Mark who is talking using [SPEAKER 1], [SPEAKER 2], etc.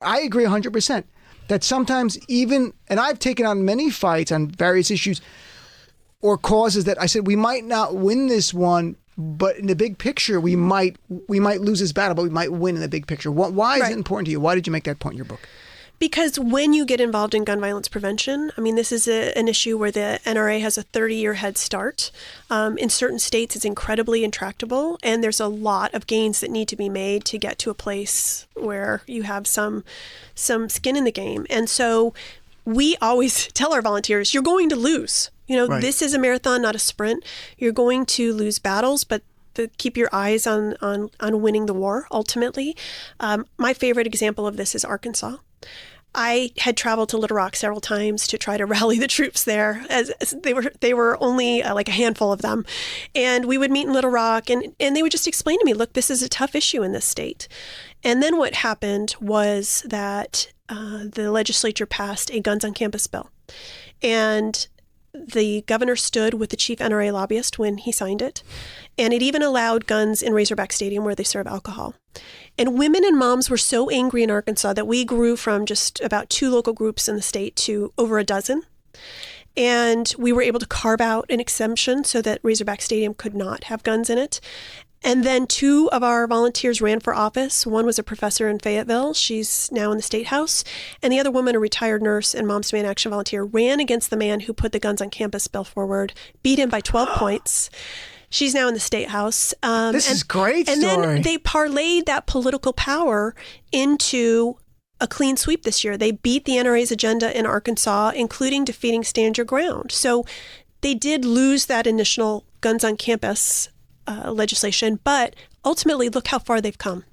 [SPEAKER 1] I agree 100% that sometimes even, and I've taken on many fights on various issues or causes that I said we might not win this one, but in the big picture, we might lose this battle, but we might win in the big picture. Why is it important to you? Why did you make that point in your book?
[SPEAKER 2] Because when you get involved in gun violence prevention, I mean, this is an issue where the NRA has a 30-year head start. In certain states, it's incredibly intractable, and there's a lot of gains that need to be made to get to a place where you have some skin in the game. And so we always tell our volunteers, you're going to lose. Right. This is a marathon, not a sprint. You're going to lose battles, but keep your eyes on winning the war, ultimately. My favorite example of this is Arkansas. I had traveled to Little Rock several times to try to rally the troops there, as they were only like a handful of them. And we would meet in Little Rock, and they would just explain to me, look, this is a tough issue in this state. And then what happened was that the legislature passed a guns on campus bill. And the governor stood with the chief NRA lobbyist when he signed it. And it even allowed guns in Razorback Stadium where they serve alcohol. And women and moms were so angry in Arkansas that we grew from just about 2 local groups in the state to over a dozen. And we were able to carve out an exemption so that Razorback Stadium could not have guns in it. And then 2 of our volunteers ran for office. One was a professor in Fayetteville. She's now in the State House. And the other woman, a retired nurse and Moms Demand Action volunteer, ran against the man who put the guns on campus bill forward, beat him by 12 points. She's now in the State House.
[SPEAKER 1] This is great story.
[SPEAKER 2] And then they parlayed that political power into a clean sweep this year. They beat the NRA's agenda in Arkansas, including defeating Stand Your Ground. So they did lose that initial guns on campus legislation, but ultimately, look how far they've come.